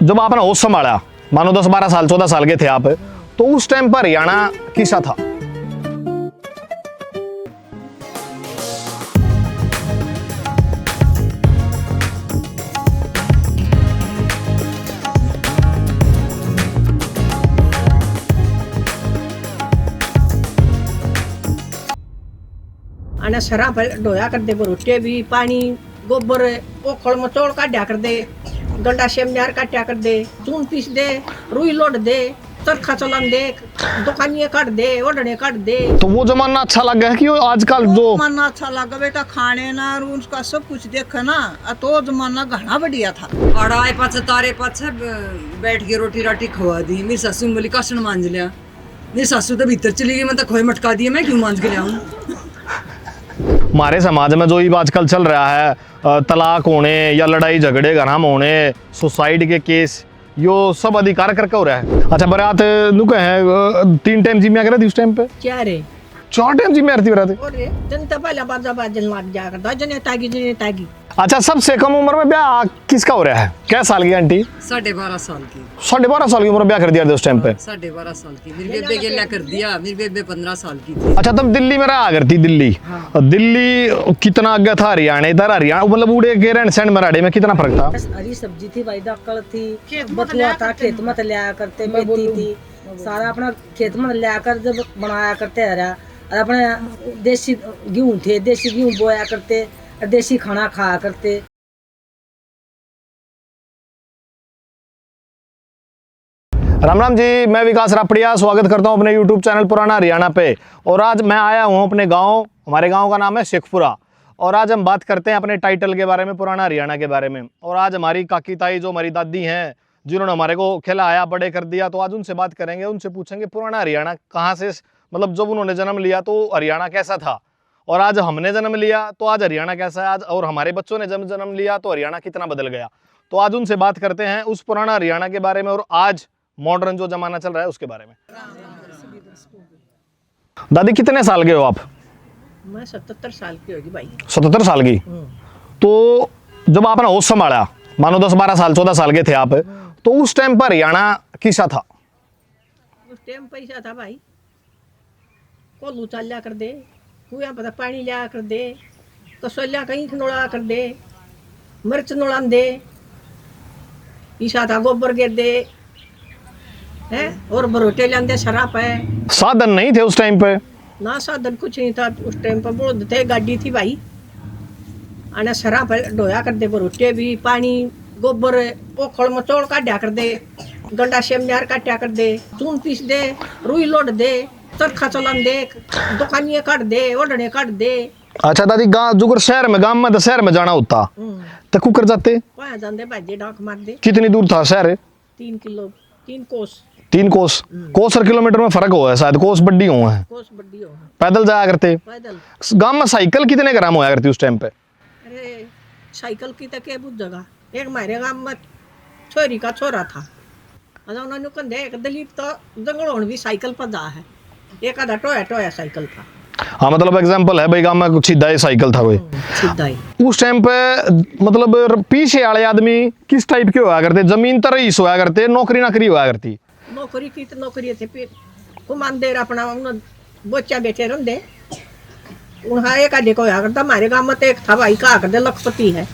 जब आपने होश संभाला, मानो 10-12 साल 14 साल के थे आप, तो उस टाइम पर हरियाणा कैसा था? आने सरा पर ढोया कर दे, रोटे भी पानी गोबर ओखल मचोड़ काटा कर दे, गंडा सेमनार काटा कर दे, चून पीस दे, रुई लोड दे, चरखा चलान दे, दुकानियां काट दे, ओढ़ने काट दे। तो वो जमाना अच्छा लगा है कि आजकल जो जमाना अच्छा लगा बेटा, खाने ना और उसका सब कुछ देखा ना, तो जमाना घना बढ़िया था। अड़ाए पाछे तारे पाछे बैठ के रोटी राटी खवा दी। मेरी सासू बोली कासन मांझ लिया, मेरी सासू तो भीतर चली गई, मैं तो खोए मटका दिए, मैं क्यों मांझ के लिया? हमारे समाज में जो ये आजकल चल रहा है, तलाक होने या लड़ाई झगड़े गरम होने, सुसाइड के केस, यो सब अधिकार करके हो रहा है। अच्छा बरात नु कहे 3 टाइम जिम्मे करा थी उस टाइम पे, क्या रे 4 टाइम जिम्मे आती बरात। और रे जनता पहला बाजा बाजन लग जा करता, जने तागी। अच्छा सबसे कम उम्र में ब्याह किसका हो रहा है? क्या साल की आंटी? 12.5 साल की। 12.5 साल की उम्र में ब्याह कर दिया था उस टाइम पे? 12.5 साल की। मेरी बेबे के लिया कर दिया, मेरी बेबे 15 साल की थी। अच्छा तब दिल्ली में रहा करती? दिल्ली दिल्ली कितना आगे था हरियाणा? इधर हरियाणा मतलब उड़े के रहन सहन मराठे में कितना फर्क था? हरी सब्जी थी भाई, दाकड़ थी, बथुआ था, खेत में लिया करते, मेथी थी, सारा अपना खेत में लिया कर जब बनाया करते हरा, और अपने देसी गेहूं थे, देसी गेहूं बोया करते, और देसी खाना खाया करते। राम राम जी, मैं विकास रापड़िया स्वागत करता हूं अपने YouTube चैनल पुराना हरियाणा पे। और आज मैं आया हूं अपने गांव, हमारे गांव का नाम है शेखपुरा। और आज हम बात करते हैं अपने टाइटल के बारे में, पुराना हरियाणा के बारे में। और आज हमारी काकी ताई जो हमारी दादी हैं, जिन्होंने हमारे को खिलाया बड़े कर दिया, तो आज उनसे बात करेंगे, उनसे पूछेंगे पुराना हरियाणा कहाँ से, मतलब जब उन्होंने जन्म लिया तो हरियाणा कैसा था, और आज हमने जन्म लिया तो आज हरियाणा कैसा है आज, और हमारे बच्चों ने जब जन्म लिया तो हरियाणा कितना बदल गया। तो आज उनसे बात करते हैं उस पुराना हरियाणा के बारे में और आज मॉडर्न जो जमाना चल रहा है उसके बारे में। दादी कितने साल के हो आप? मैं 77 साल की होगी भाई। 77 साल की। तो जब आपने होश संभाला, मानो 10-12 साल 14 साल के थे आप, तो उस टाइम पर हरियाणा कैसा था? उस टाइम पैसा था भाई, कोलू चाल लिया कर दे, कुएं पर पानी लिया कर दे, कसोलिया कहीं नोड़ा कर दे, मिर्च नोड़ा दे, ईसा था गोबर गिर दे है, और बरोटे लांदे शराब है। साधन नहीं थे उस टाइम पे? ना साधन कुछ नहीं था उस टाइम पर, बलद थे, गाड़ी थी भाई। आने सरा पर ढोया कर दे, बरोटे भी पानी गोबर ओखल मचोड़ काटा कर दे, गंडा सेमनार काटा कर दे, चून पीस दे, रुई लोड दे, चरखा चलान दे, दुकानियां काट दे, ओढ़ने काट दे। अच्छा दादी, गांव जुगर शहर में, गांव में तो शहर में जाना होता तो कुकर जाते वहाँ जाते भाजे डाक मार दे। कितनी दूर था शहर? 3 किलो 3 कोस। 3 कोस। कोस और किलोमीटर में फर्क हुआ है शायद, कोस बड्डी हुआ है। कोस बड्डी हो। पैदल जाया करते? पैदल। गांव में साइकिल कितने ग्राम होया करती उस टाइम पे? अरे साइकिल की तक के बुझ जगह, एक हमारे गांव में छोरी का छोरा था, उन्होंने कंधे एक दलीप तो जंगलों भी साइकिल पर जा है, एक आधा टोया साइकिल था। हाँ मतलब एग्जांपल है भाई, गांव में कुछ सीधा ही साइकिल था कोई सीधा ही। उस टाइम पे मतलब पीछे वाले आदमी किस टाइप के होया करते? जमीन तर ही सोया करते, नौकरी नाकरी होया करती? नौकरी की तो नौकरी थे, फिर कुमानदेर अपना बच्चा बेचे रंदे उन्हें एक आधे को होया करता। हमारे गांव में तो एक था भाई, कहा करते लखपति है।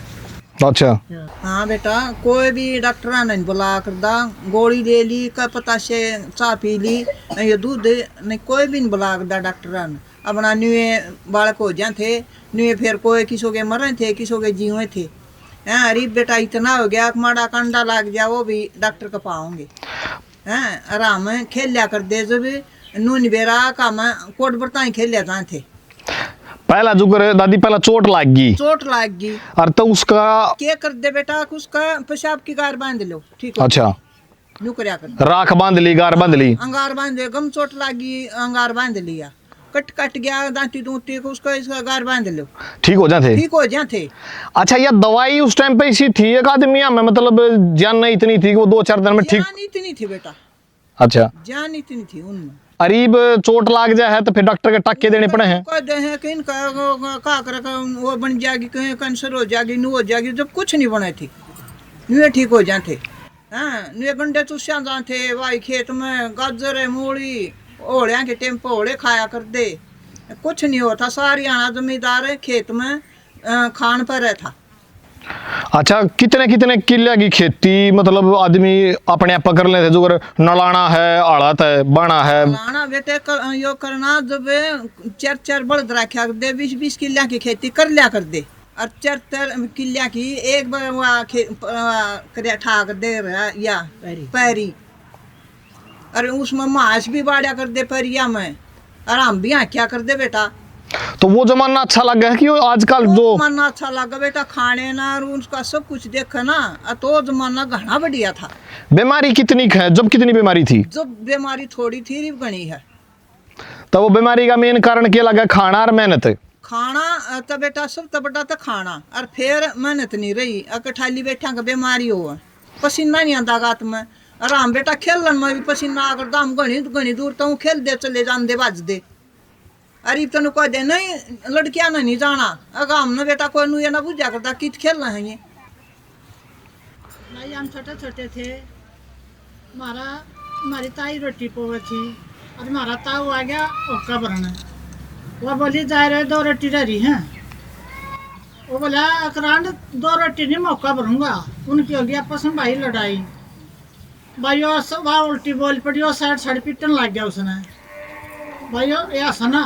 अच्छा हाँ बेटा, कोई भी डॉक्टर नहीं बुला करदा, गोली दे ली का पता से चाय पी ली, ये दूध नहीं, कोई भी नहीं बुला करदा डॉक्टर ने। अपना न्यूए बालक हो जाए थे, न्यूए फिर कोई किसो के मरे थे, किसो के जीवे थे। हैं अरे बेटा इतना हो गया, माड़ा कंडा लग जाए वो भी डॉक्टर का पाओगे। हैं आराम खेल लिया कर दे, जब नून बेरा का मैं कोट बरता ही खेल लिया थे। पहला जुगर दादी, पहला चोट लग गई और तो उसका क्या कर दे बेटा, उसका पेशाब की गार बांध लो, ठीक है? अच्छा न्यू करया कर, राख बांध ली, गार बांध ली, अंगार बांध दे, गम चोट लगी अंगार बांध लिया, कट गया दांती दूंती को, उसका इसका गार बांध लो, ठीक हो जाते। अच्छा ये दवाई उस टाइम पे इसी थी एक आदमी में, मतलब जान नहीं इतनी थी कि वो 2-4 दिन में ठीक? जान इतनी थी बेटा। अच्छा जान इतनी थी उनमें। अरीब चोट लाग जाए है तो फिर डॉक्टर के टक्के देने पड़े हैं? कहते हैं कि इनका का कर वो बन जाएगी, कहीं कैंसर हो जाएगी, नु हो जाएगी, जब कुछ नहीं बने थी, न्यू ठीक हो जाते। हाँ नुए गंडे चूसिया जा थे भाई खेत में गाजर है मूली ओढ़िया के टेम पे ओढ़े खाया कर दे कुछ नहीं होता सारी आना जमींदार है खेत में खान पर है था। अच्छा कितने कितने किले की खेती मतलब आदमी अपने आप कर लेते जो नलाना है आड़त है बाणा है लाना बेटे यो करना जब 4 बड़द रखा कर दे 20 किलिया की खेती कर लिया कर दे और 4 किलिया की एक बार वहाँ ठा कर दे रहा या पैरी अरे उसमें मांस भी बाड़ा कर दे परिया में और हम भी यहाँ क्या कर दे बेटा। तो वो जमाना अच्छा लगा है कि आजकल जो जमाना अच्छा लगा बेटा खाने ना और उसका सब कुछ देखा ना तो जमाना घना बढ़िया था। बीमारी कितनी है जब कितनी बीमारी थी जब बीमारी थोड़ी थी घनी है तो वो बीमारी का मेन कारण क्या लगा खाना और मेहनत खाना तो बेटा सब तो बेटा तो खाना और फिर मेहनत नहीं रही अगर ठाली बैठा का बीमारी हो पसीना नहीं आता गात में और हम बेटा खेलन में भी पसीना अगर दाम घनी दूर तो खेल दे चले जान दे बाज दे अरे तेन कह दे नहीं लड़कियां ने नहीं जाना अगर हमने बेटा कोई नु ये ना बुझा करता कित खेलना है ये भाई हम छोटे छोटे थे हमारी ताई रोटी पोवे थी और हमारा ताऊ आ गया ओका भरना वो बोली जा रहे 2 रोटी रही हैं वो बोला अकरांड 2 रोटी नहीं मौका भरूंगा उनकी हो गई आपस में भाई लड़ाई भाई वह उल्टी बोल पड़ी वो साइड पीटन लग गया उसने भाई ये हंसना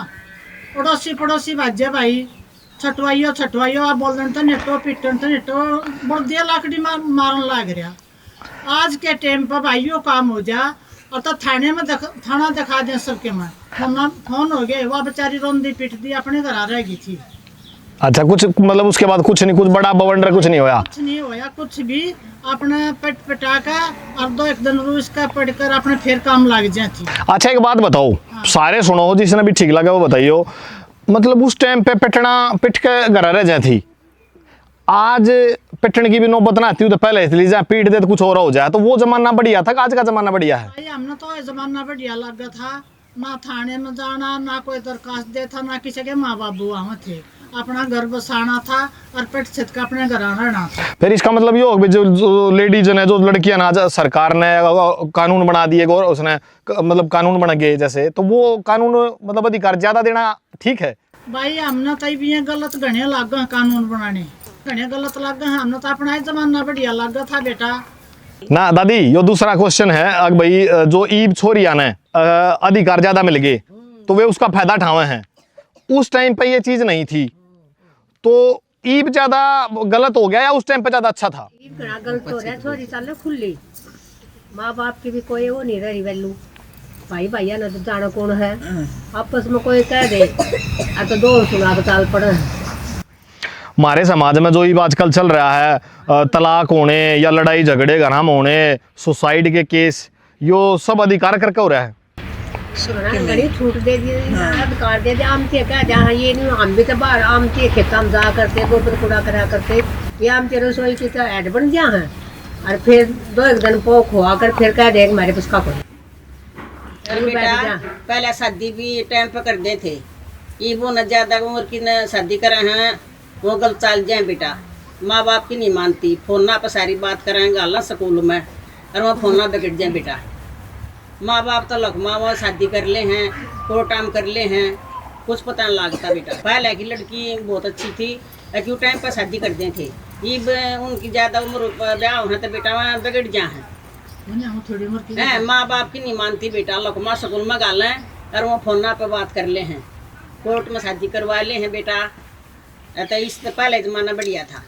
पड़ोसी भाजे भाई छटवाइयो आप बोल रहे थे नेटो पीटन तो नेटो बोल दिया लाकड़ी मारन लग रहा। आज के टाइम पर भाई यो काम हो जा और तो थाने में थाना दिखा दे सबके में फोन हो गए वह बेचारी रोंदी पीटती अपने घर आ रहेगी थी। अच्छा कुछ मतलब उसके बाद कुछ नहीं कुछ बड़ा बवंडर कुछ नहीं होया कुछ भी अपने पटा का और 2-1 दिन रूस का पढ़कर अपने फिर काम लग जाती। अच्छा एक बात बताओ सारे सुनो जिसने भी ठीक लगा वो बताइयो मतलब उस टाइम पे पिट के घर रह जाती आज पिटने की भी नौबत ना आती हो तो पहले इसलिए जहाँ पीट दे तो कुछ और हो जाए तो वो जमाना बढ़िया था आज का जमाना बढ़िया है। भाई हमने तो जमाना बढ़िया लगा था ना थाने में जाना ना कोई दरखास्त दे था ना किसी के माँ बाबू वहाँ थे अपना घर बसाना था और पेट छत का अपने घर आना था। फिर इसका मतलब ये हो कि जो लेडीज ने जो लड़कियां ना सरकार ने कानून बना दिए और उसने मतलब कानून बना गए जैसे तो वो कानून मतलब अधिकार ज्यादा देना ठीक है। भाई हमने तो भी गलत घने लग गए कानून बनाने घने गलत लग गए हमने तो अपना जमाना बढ़िया लगा था बेटा ना दादी यो दूसरा क्वेश्चन है अगर भाई जो ईब छोरिया ने अधिकार ज्यादा मिल गए तो वे उसका फायदा उठावे हैं उस टाइम पे ये चीज नहीं थी तो ईब ज्यादा गलत हो गया या उस टाइम पे ज्यादा अच्छा था। घना गलत हो रहा छोरी चल खुली माँ बाप की भी कोई वो नहीं रही वैल्यू भाई भैया ने तो जाना कौन है आपस में कोई कह दे तो 2 सुना के चाल पड़े। हमारे समाज में जो ईब आजकल चल रहा है तलाक होने या लड़ाई झगड़े घराम होने सुसाइड के केस यो सब अधिकार करके हो रहा है घड़ी छूट दे दी अधिकार दे दिया आम क्या जहाँ ये नहीं हम भी तो बाहर आम के खेता में जा करते गोबर कूड़ा करा करते ये आम के रसोई की तो ऐड बन गया है और फिर 2-1 दिन पोख हुआ कर फिर कह दे हमारे पास का कोई बेटा पहले शादी भी टाइम पे कर दे थे ये वो न ज्यादा उम्र की न शादी करा है वो गलत चाल जाए बेटा माँ बाप की नहीं मानती फोना पर सारी बात कराएंगे गाला स्कूल में और वहाँ फोना बिगड़ जाए बेटा माँ बाप तो लखमा वो शादी कर ले हैं कोर्ट टाइम कर ले हैं कुछ पता नहीं लगता बेटा। पहले की लड़की बहुत अच्छी थी क्यों टाइम पर शादी कर दे थे ये उनकी ज़्यादा उम्र ब्याह होना तो बेटा वहाँ बिगड़ जा है माँ बाप की नहीं मानती बेटा लखमा स्कूल में गालें और वो फोना पर बात कर ले हैं कोर्ट में शादी करवा ले हैं बेटा तो इस पहले ज़माना बढ़िया था।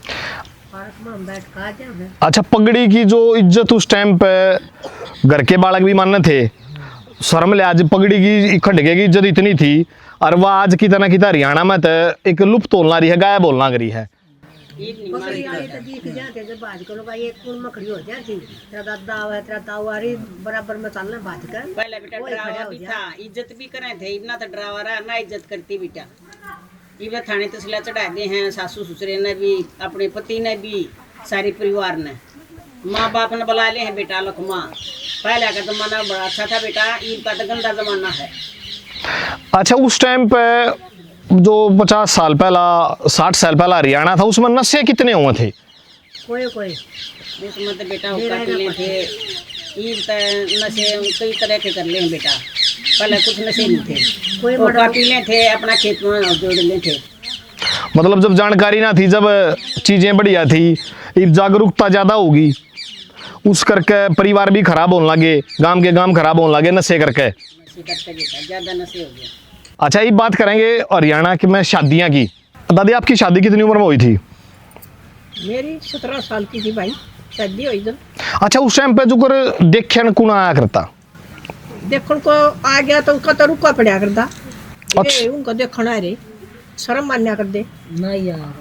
अच्छा पगड़ी की जो इज्जत उस टाइम पे घर के बालक भी मानने थे शर्म ले आज पगड़ी की खंडके की इज्जत इतनी थी और वह आज की तरह हरियाणा में तो एक लुप्त बोलना रही है गाय बोलना करी है पकड़ी वाली तो दिख जाते जब बाज को लोग एक कुल मखड़ी हो जाती तेरा दादा है तेरा ताऊ आ रही बराबर में चलना बाज कर पहले बेटा डरावा भी था इज्जत भी करे थे इतना तो डरावा रहा ना इज्जत करती बेटा ये थाने तसला चढ़ा दे हैं सासू ससुरे ने भी अपने पति ने भी सारे परिवार ने माँ बाप ने बुला ले हैं बेटा लखमा पहले का जमाना बड़ा अच्छा था बेटा ईद का तो गंदा जमाना है। अच्छा उस टाइम पे जो 50 साल पहला 60 साल पहला हरियाणा था उसमें नशे कितने हुए थे कोई कोई इसमें तो बेटा हुक्का पीले थे, ईब तो नशे कई तरह के कर ले बेटा। पहले कुछ नशे नहीं थे, कोई हुक्का पीले थे, अपना खेत में जोड़ ले थे। मतलब जब जानकारी ना थी, जब चीज़ें बढ़िया थी, अब जागरूकता ज़्यादा होगी, उस करके परिवार भी खराब होने लगे, गांव के गांव खराब होने लगे नशे करके। नशे करते बेटा ज़्यादा नशे हो गया। अच्छा, ये बात करेंगे हरियाणा की में शादियाँ की। दादी आपकी शादी कितनी उम्र में हुई थी? मेरी 17 साल की थी भाई, शादी हुई जब। अच्छा, उस टाइम पे जो कर देखने कौन आया करता? देखने को आ गया तो उनका तो रुका पड़ा करता। अच्छा। ये उनको देखना है रे, शर्म मान्या कर दे। नहीं यार,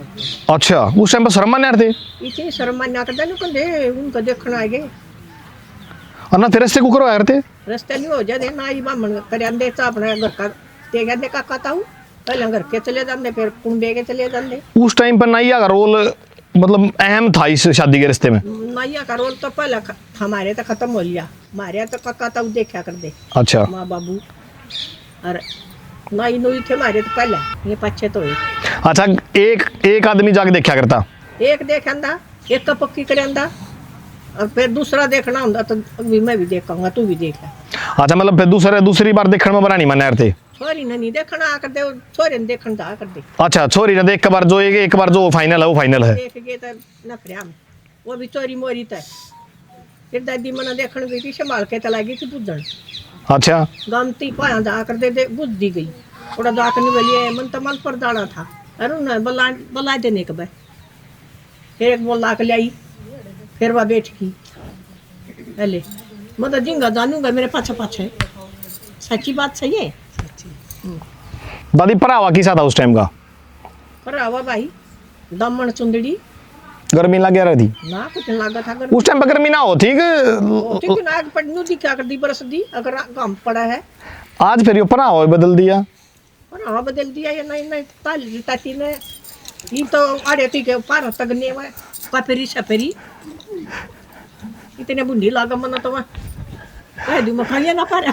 अच्छा, उस टाइम पे शर्म मान्य थे इतनी शर्म मान्या कर दे उनको देखना आगे। और ना तेरे से कुकर आया करते? रास्ते नहीं हो जाते ना, ही बामण कर देता अपने घर का ते कहते काका ताऊ पहले घर के चले जाते, फिर कुंबे के चले जाते। उस टाइम पर नाइया का रोल मतलब अहम था इस शादी के रिश्ते में? नाइया का रोल तो पहले हमारे तो खत्म हो लिया, हमारे तो काका ताऊ देखा कर दे, अच्छा। माँ बाबू और नाई नुई थे हमारे तो पहले, ये पीछे तो एक अच्छा, एक आदमी जाके देखा करता? एक देखा, एक का पक्की कर और फिर दूसरा देखना होता तो अभी मैं भी देखूंगा, तू भी देख। अच्छा, मतलब फिर दूसरी बार देखने में बना नहीं मान्या थे? छोरी ने नहीं देखना आ कर दे, छोरे ने देखना था कर दे। अच्छा, छोरी ने देख बार जो एक बार जो फाइनल है वो फाइनल है। देख गए तो न फ्रेम वो भी चोरी मोरी तय। फिर दादी मना देखने गई थी, संभाल के चला गई थी बुद्धन। अच्छा, गमती पाया जा कर दे बुझ दी गई, थोड़ा दाकने वाली मन तो मन पर दाड़ा था। अरे न बुला देने के बाद फिर एक बोल लाख लाई, फिर वह बैठ की अले मतलब जिंगा जानूंगा मेरे पाछे पाछे। सच्ची बात सही है। दादी परावा किसा था उस टाइम का? पर आवा भाई दमन चुंदड़ी गर्मी लग रही थी ना, कुछ लागा था उस टाइम पे? गर्मी ना होती कि नाग पड़नू दी क्या कर दी बरस दी, अगर काम पड़ा है। आज फिर ये परावा बदल दिया? पर हवा बदल दिया या नहीं नहीं ताली ताती ने ये तो आड़े थी के पार तक ने वा कपेरी सपेरी इतने बुंडी लागा मना तो कह दूं मैं खाया ना पारा।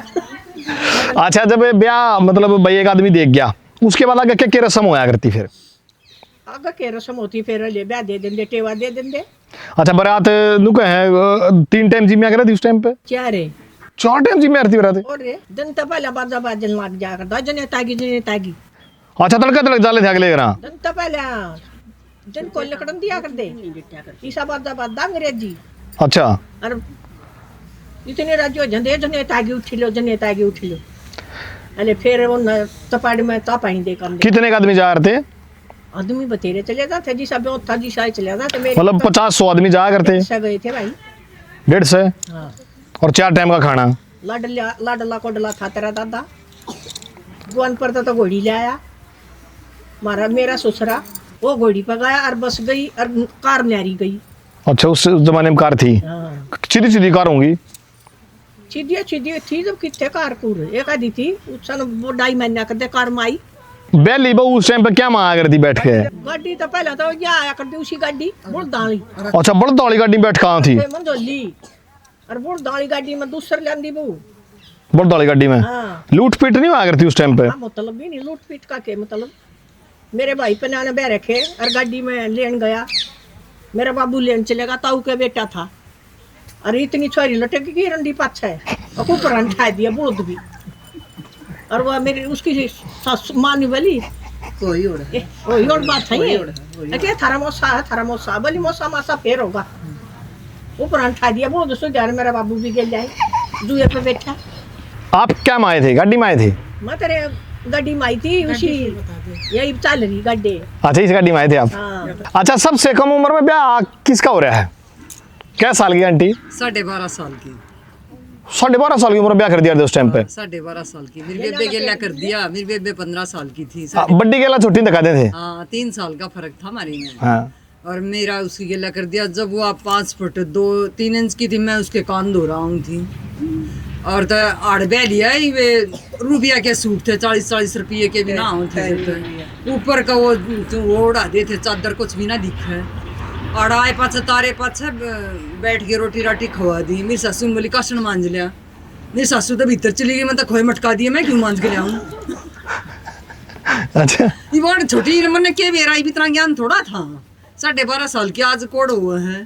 अच्छा, जब ब्याह मतलब भाई एक आदमी देख गया, उसके बाद आगे क्या क्या रस्म होया करती फिर? आगे के रस्म होती फिर ले ब्याह दे देंगे, टेवा दे देंगे। अच्छा, बारात नुक है 3 टाइम जिम्मे कर थी उस टाइम पे? क्या रे 4 टाइम जिम्मे आती बारात? और रे दिन तो पहले बाजा बाजन लग जा करता, जने तागी। अच्छा, तड़का जाले थे अगले घर? दिन तो पहले दिन को लकड़न दिया कर दे, ईसा बाजा बाजा अंग्रेजी। अच्छा, और इतने राज्य जने जने तागी उठी लो अरे फिर वो तपाड़ में तापाई दे कर कितने आदमी जा रहे थे? आदमी बतेरे चले जाते जी सब था जी शायद चले जाते मेरे मतलब 50-100 आदमी जाया करते? से गए थे भाई 150 हाँ। और 4 टाइम का खाना? लाडला कोडला था तेरा दादा गुआन पर तो घोड़ी ले आया, मेरा ससुरा वो घोड़ी पर गया और बस गई और कार न्यारी गई। अच्छा, उस जमाने में कार थी? हाँ। सीधी कार होंगी? सीधी थी जब कितने कार पूर एक आधी थी उसन वो 2.5 महीना कर कार में आई। बेली बहू उस टाइम पे क्या मांगा करती बैठ के? गाड़ी तो पहले तो ये आया करती उसी गाड़ी बुलदाली। अच्छा, बड़द वाली गाड़ी में बैठ कहाँ थी? मंदोली और बुलदाली गाड़ी में दूसर लेंदी बहू। बड़द वाली गाड़ी में हाँ। लूट पीट नहीं हुआ करती उस टाइम पे? हाँ, मतलब भी नहीं लूट पीट का के मतलब मेरे भाई पे नाने बह रखे और गाड़ी में लेन गया, मेरा बाबू लेन चलेगा, ताऊ का बेटा था और इतनी छोरी लटक गई रंडी पाछा है और ऊपर उठा दिया बोध भी। और वह मेरी उसकी मानी वाली कोई और बात है क्या थारा मौसा बोली मौसा मासा फेर होगा ऊपर उठा दिया बोध सो जा मेरा बाबू भी गिर जाए जुए पे बैठा। आप क्या माए थे? गाड़ी माए थे? मैं तेरे गाड़ी में आई थी उसी यही चल रही गाड़ी। अच्छा, इस गाड़ी में आए थे आप? हाँ। अच्छा, सबसे कम उम्र में ब्याह किसका हो रहा है? क्या साल की आंटी? 12.5 साल की। 12.5 साल की उम्र में ब्याह कर दिया था उस टाइम पे? 12.5 साल की। मेरी बेबे गेला कर दिया, मेरी बेबे 15 साल की थी। बड्डी गेला छोटी दिखाते थे? हाँ, 3 साल का फर्क था हमारी में। हाँ। और मेरा उसकी गेला कर दिया जब वो 5 फुट 2-3 इंच की थी, मैं उसके कान धो रहा हूँ थी। और तो आड़ बह लिया ही वे रुपया के सूट थे 40-40 रुपये के भी ना होते ऊपर का वो उड़ा देते चादर कुछ भी ना दिखे। और आए पाछे तारे पाछे बैठ के रोटी राटी खवा दी। मेरी सासू बोली कासन मांझ लिया, मेरी सासू तो भीतर चली गई, मैं तो खोए मटका दिया, मैं क्यों मांझ के लिया हूँ। अच्छा, ये छोटी मन के बेरा भी इतना ज्ञान थोड़ा था, 12.5 साल के आज कोड़ हुए हैं।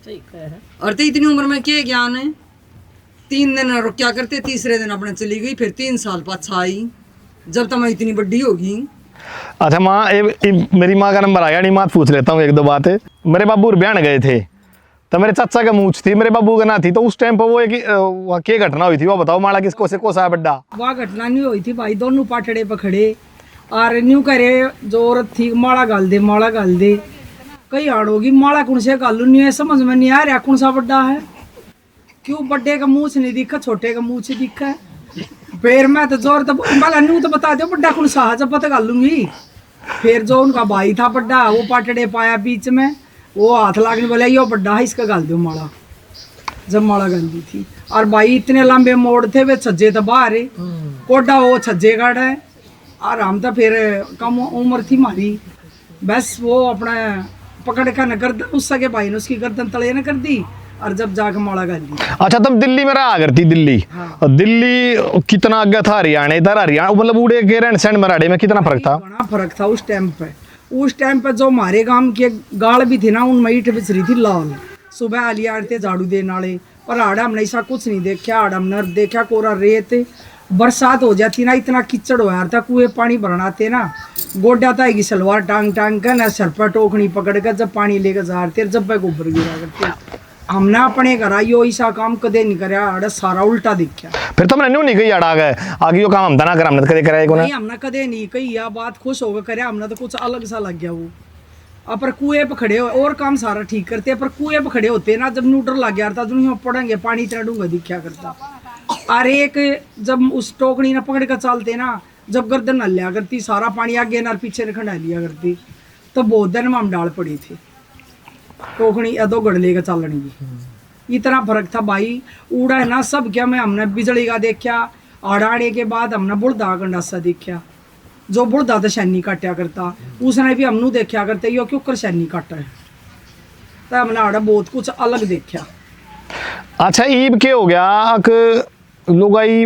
ठीक है। और तो इतनी उम्र में क्या ज्ञान है। 3 दिन रुक क्या करते, तीसरे दिन अपने चली गई, फिर 3 साल पाछा आई, जब तक मैं इतनी बड़ी होगी। अच्छा माँ, मेरी माँ का नंबर आ गया, नहीं माँ पूछ लेता हूँ 1-2 बातें। मेरे बाबू बयान गए थे तो मेरे चाचा का मूछ थी, मेरे बाबू का ना थी, तो उस टाइम पर वो एक क्या घटना हुई थी वो बताओ। माड़ा किसको से कोसा बड्डा वह घटना नहीं हुई थी भाई, दोनों पाटड़े पकड़े और न्यू करे जो औरत थी माला गाल दे, माला गाल दे। कई हाड़ होगी माला कौन से गालू नहीं है, समझ में नहीं आ रहा कौन सा बड्डा है। क्यों बड्डे का मूछ नहीं दिखा, छोटे का मूछ दिखा है। फिर मैं तो जोर तो माला न्यू तो बता दो बड्डा कौन सा है, जब पता गालूंगी। फिर जो उनका भाई था बड्डा, वो पाटड़े पाया बीच में, वो हाथ लागने बोला यो बड्डा है, इसका गाल दो माला। जब माला गाली थी और भाई इतने लंबे मोड़ थे, वे छज्जे तो बाहर है, कोडा वो छज्जे काट है। और हम तो फिर कम उम्र थी हमारी, बस वो अपना पकड़ कर न गर्दन उस सके भाई ने उसकी गर्दन तले न कर दी और जब जाकर माला गाली। अच्छा तुम दिल्ली में रहा करती, दिल्ली और दिल्ली कितना आगे था हरियाणा, इधर हरियाणा मतलब उड़े के रहन सहन मराठे में कितना फर्क था? बड़ा फर्क था उस टाइम पे। उस टाइम पे जो हमारे गांव के गाड़ भी थे ना, उनमें ईट बिछ रही थी लाल। सुबह आली आते झाड़ू देने वाले, पर आड़ा हमने ऐसा कुछ नहीं देखा। आड़ा हमने देखा कोरा रेत, बरसात हो जाती ना इतना कीचड़ हो जाता, कुएं पानी भरनाते ना, गोड्या ताएगी सलवार टांग टांग कर ना, सर पर टोकनी पकड़ कर जब पानी लेकर जाते, जब पे गोबर गिरा करते। हमने अपने घर आइयो ऐसा काम कदे नहीं कराया, आड़ा सारा उल्टा दिखा। फिर तुमने न्यू नहीं कही आड़ा गए आगे यो काम हम ना कर, हमने तो कदे कराया को ना। नहीं हमने कदे नहीं कही, या बात खुश होकर करे, हमने तो कुछ अलग सा लग गया वो। अब पर कुएं पे खड़े हो और काम सारा ठीक करते, पर कुएं पे खड़े होते ना, जब न्यूट्रल लग गया था दुनिया पड़ेंगे पानी इतना डूंगा दिखा करता। और एक जब उस टोकनी ना पकड़ कर चलते ना, जब गर्दन न लिया करती, सारा पानी आगे ना पीछे न खंडा लिया करती, तो बहुत दिन में हम डाल पड़ी थी टोकनी अदो गड़ लेकर चलने की। इतना फर्क था भाई। उड़ा है ना सब क्या, मैं हमने बिजली का देखा, आड़ाड़े के बाद हमने बुढ़दा गंडासा देखा, जो बुढ़दा तो शैनी काटा करता, उसने भी हमनू देखा करते यो क्यों कर शैनी काटा है, तो हमने आड़ा बहुत कुछ अलग देखा। अच्छा ईब के हो गया कि लोग आई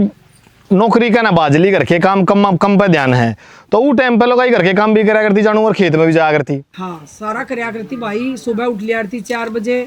नौकरी का ना बाजली करके काम कम पे ध्यान है, तो वो टाइम पे लोग आई करके काम भी करा करती जानू और खेत में भी जाया करती। हाँ सारा करया करती भाई, सुबह उठ लिया करती 4 बजे,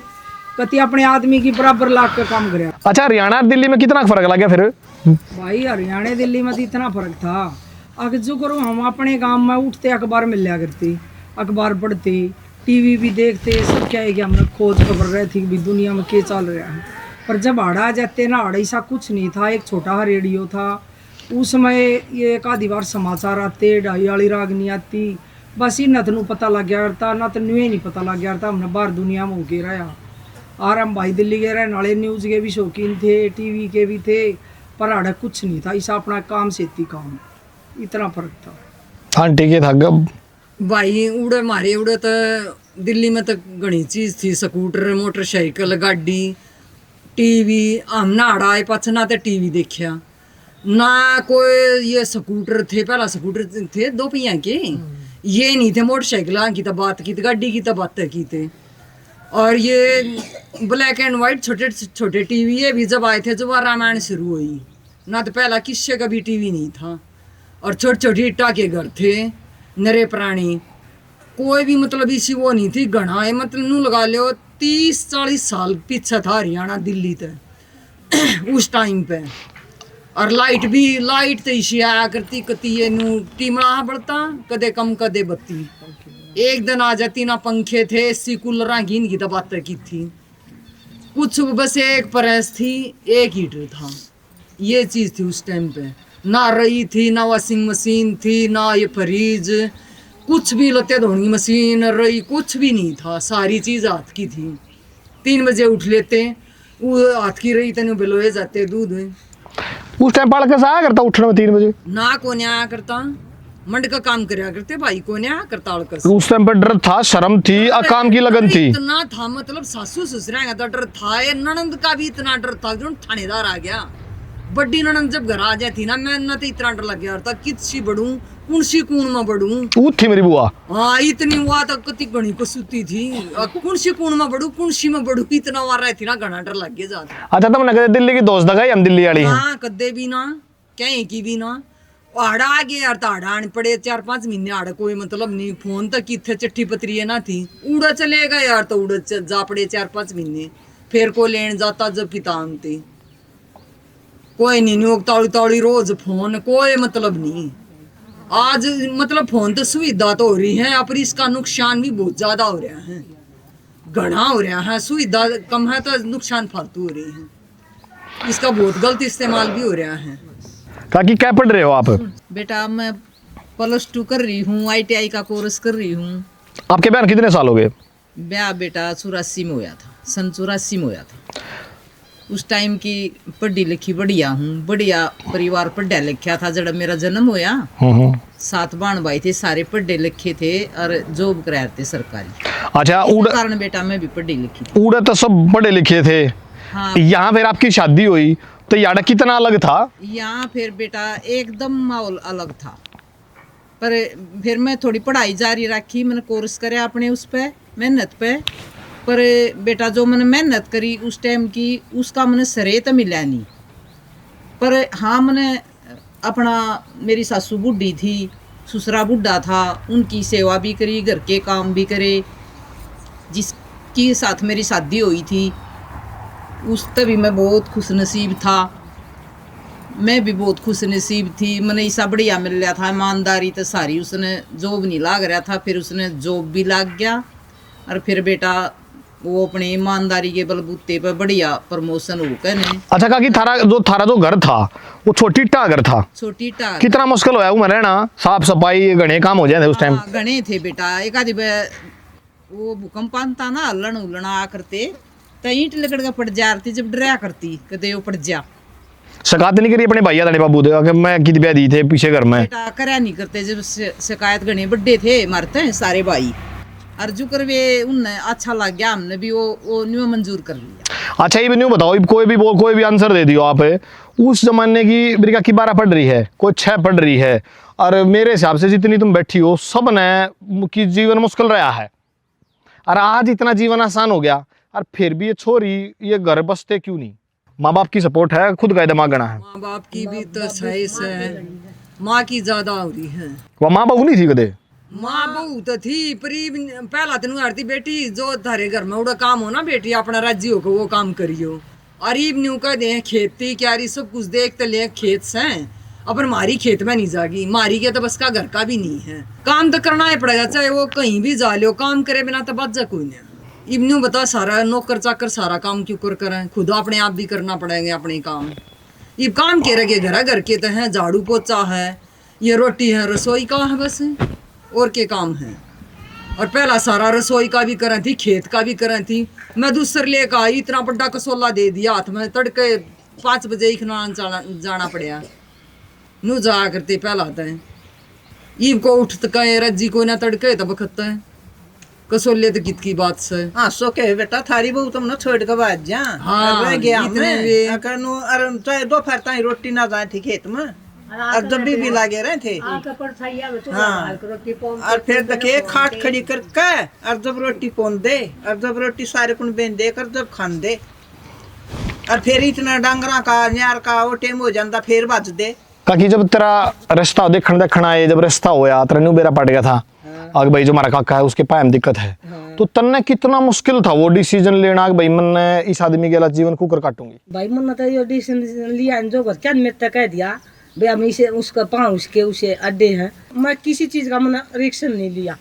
कति अपने आदमी की बराबर लाख का काम करे। अच्छा हरियाणा और दिल्ली में कितना फर्क लग गया फिर? भाई हरियाणा दिल्ली में तो इतना फर्क था। अगर जो करो हम अपने गांव में उठते अखबार मिल लिया करती, अखबार पढ़ते, टीवी भी देखते, सब क्या है कि हमने खोज खबर रहे थी कि दुनिया में क्या चल रहा है। पर जब आड़ा जाते ना, आड़ा ऐसा कुछ नहीं था, एक छोटा सा रेडियो था उस समय, ये एक आधी बार समाचार आते, ढाई वाली रागनी आती, बस इन नू पता लग गया करता, ना तो न्यू नहीं पता लग गया था हमने बाहर दुनिया में होके रहा। और हम भाई दिल्ली के रहने वाले, न्यूज़ के भी शौकीन थे, टीवी के भी थे, पर आड़ा कुछ नहीं था, ऐसा अपना काम से काम, इतना फर्क था। हाँ ठीक है था गब भाई उड़े मारे उड़े तो दिल्ली में तो घनी चीज थी, स्कूटर, मोटरसाइकिल, गाड़ी, टीवी। हम ना आड़ा आए पाछ ना तो टीवी देखा ना कोई, ये स्कूटर थे, पहला स्कूटर थे 2 पहिया के, ये नहीं थे मोटरसाइकिल की तो बात की, गाड़ी की तो बात की थे। और ये ब्लैक एंड वाइट छोटे छोटे टीवी ये भी जब आए थे, जब रामायण शुरू हुई ना, तो पहला किस्से का भी टीवी नहीं था। और छोटी छोटी ईटा के घर थे, नरे प्राणी, कोई भी मतलब इसी वो नहीं थी। घना है मतलब नू लगा लो 30-40 साल पीछे था हरियाणा दिल्ली तक उस टाइम पे। और लाइट तो इसी आया करती, कती ये नू टीमड़ा बढ़ता, कदे कम कदे बत्ती, एक दिन आ जाती ना, पंखे थे, एसी कूलर घीन की तो बात की थी कुछ, बस एक प्रेस थी, एक हीटर था, ये चीज़ थी उस टाइम पे। ना रही थी, ना वॉशिंग मशीन थी, ना ये फ्रिज, कुछ भी लते धोने की मशीन रही, कुछ भी नहीं था, सारी चीज़ हाथ की थी। 3 बजे उठ लेते, वो हाथ की रही तेन बिलोए जाते दूध। उस टाइम पाल कैसा आया करता उठने में 3 बजे? ना कोने आया करता, मंड का काम कराया करते भाई, कोने आया करता अड़कस। उस टाइम पे डर था, शर्म थी, काम की लगन थी। इतना था मतलब सासू ससुरा का डर था, ये ननंद का भी इतना डर था जो थानेदार आ गया। बड़ी ननंद जब घर आ जाती ना, मैं ना तो इतना डर लग गया था, किसी बढ़ूं कुणसी कूण में बढ़ूं। वो थी मेरी बुआ। हाँ इतनी हुआ तो कति घनी को सुती थी, कुणसी कूण में बढ़ू, कुणसी में बढ़ू, इतना वार रही थी ना, घना डर लग गया जाता। अच्छा तुमने कहे दिल्ली की दोस्त दगाई हम दिल्ली वाली हैं? हाँ कदे भी ना, कहीं की भी ना। आड़ा आ गए यार, तो आड़ा आने पड़े 4-5 महीने, आड़ा कोई मतलब नहीं, फोन तक किथे चिट्ठी पत्री है ना थी, उड़ा चलेगा यार, तो उड़ा जा पड़े 4-5 महीने, फिर को लेन जाता जब की तान थी, कोई नहीं न्योक तौड़ी तौड़ी रोज फोन, कोई मतलब नहीं। आज मतलब फोन तो सुविधा तो हो रही है, पर इसका नुकसान भी बहुत ज्यादा हो रहा है, घना हो रहा है। सुविधा कम है तो नुकसान फालतू हो रही है, इसका बहुत गलत इस्तेमाल भी हो रहा है। काकी क्या पढ़ रहे हो आप? बेटा मैं +2 कर रही हूँ, ITI का कोर्स कर रही हूँ। आपके बहन कितने साल हो गए? ब्याह बेटा 84 में होया था, सन 84 में होया था। उस टाइम की पढ़ी लिखी बढ़िया हूँ, बढ़िया परिवार पढ़ा लिखा था। जब मेरा जन्म होया 7 बहन भाई थे, सारे पढ़े लिखे थे और जॉब कराए थे सरकारी। अच्छा, इस कारण बेटा मैं भी पढ़ी लिखी थी। उड़ा तो सब पढ़े लिखे थे। हाँ, यहाँ फिर आपकी शादी हुई तो यार कितना अलग था? यहाँ फिर बेटा एकदम माहौल अलग था, पर फिर मैं थोड़ी पढ़ाई जारी रखी, मैंने कोर्स करे अपने उस पे मेहनत पे। पर बेटा जो मैंने मेहनत करी उस टाइम की, उसका मैंने श्रेय तो मिला नहीं। पर हाँ मैंने अपना, मेरी सासू बूढ़ी थी, ससुरा बूढ़ा था, उनकी सेवा भी करी, घर के काम भी करे। जिसके साथ मेरी शादी हुई थी उस तभी मैं बहुत खुश नसीब था, मैं भी बहुत खुश नसीब थी। मैंने ऐसा बढ़िया मिल रहा था, ईमानदारी तो सारी, उसने जॉब नहीं लाग रहा था, फिर उसने जॉब भी लाग गया और फिर बेटा वो अपनी ईमानदारी के बलबूते पर बढ़िया प्रमोशन हो गए ने। अच्छा काकी, थारा जो घर था वो छोटी टा घर था, छोटी टा कितना मुश्किल होया वो रहना, साफ सफाई घने काम हो जाए उस टाइम? घने थे बेटा। एक आधी वो भूकंप आता ना, हलन उलन आ करते तो ईंट लकड़ का पड़ जाती, जब डरा करती कदे वो पड़ जा। शिकायत नहीं करी अपने भैया दाने बाबू दे कि मैं कित ब्याह दी थे पीछे घर में? बेटा करया नहीं करते, जब शिकायत घने बड्डे थे मरते हैं सारे भाई, अर्जू कर वे उनने अच्छा लग गया, हमने भी वो न्यू मंजूर कर लिया। अच्छा ये भी न्यू बताओ, कोई भी आंसर दे दियो आप। उस जमाने की बिरिका की 12 पढ़ रही है, कोई 6 पढ़ रही है, और मेरे हिसाब से जितनी तुम बैठी हो सब ने की जीवन मुश्किल रहा है, और आज इतना जीवन आसान हो गया, और फिर भी ये छोरी ये घर बसते क्यों नहीं? माँ बाप की सपोर्ट है, खुद का दिमाग गना है? माँ बाप की भी तो सही है, माँ की ज्यादा हो रही है। वह माँ बहू नहीं थी कदे? माँ बहू तो थी, पर पहला तेन आरती बेटी जो थारे घर में उड़ा काम हो ना बेटी, अपना राज्य हो वो काम करियो। और ईब न्यू कह दे खेती क्यारी सब कुछ देखते ले, खेत से अपन मारी खेत में नहीं जागी, मारी के तो बस का घर का भी नहीं है, काम तो करना ही पड़ेगा, चाहे वो कहीं भी जा लो, काम करे बिना तो बच जा कोई नहीं। इब न्यू बता सारा नौकर चाकर सारा काम क्यों कर करें, खुद अपने आप भी करना पड़ेंगे अपने काम। इब काम के रखे घर के तो हैं, झाड़ू पोछा है, ये रोटी है, रसोई का है बस, और के काम है। और पहला सारा रसोई का भी करें थी, खेत का भी करें थी। मैं दूसर लेकर आई, इतना बड़ा कसोला दे दिया हाथ में, तड़के 5 बजे ही जाना पड़ा, नू जा करते पहला तय ईब को उठ तक रज्जी को ना तड़के तब बखत है कसोले तो कित की बात से। हाँ सो के बेटा थारी बहू तुम ना छोड़ के बाद जा। हाँ, रह गया इतने हमने वे- अगर नु अरे चाहे दोपहर ताई रोटी ना जाए थी खेत में, अब जब भी लागे रहे थे। हाँ, और फिर देखे खाट खड़ी करके और जब रोटी पौन दे, और जब रोटी सारे कुन बेन दे कर जब खान दे, और फिर इतना डांगरा का न्यार का वो टेम हो जाता, फिर बज दे। काकी जब तेरा रिश्ता देखण आए, जब रिश्ता होया तेरा न्यू बेरा पड़ गया था, आगे भाई जो हमारा काका है उसके पाए में दिक्कत है, तो तन्ने कितना मुश्किल था वो डिसीजन लेना कि भाई मैंने इस आदमी के अलावा जीवन कुकर काटूंगी? भाई मन तो ये डिसीजन लिया, जो घर क्या मेरे तक कह दिया भैया मैं इसे उसका पाँव उसके उसे अड्डे हैं, मैं किसी चीज का मैंने रिएक्शन नहीं लिया।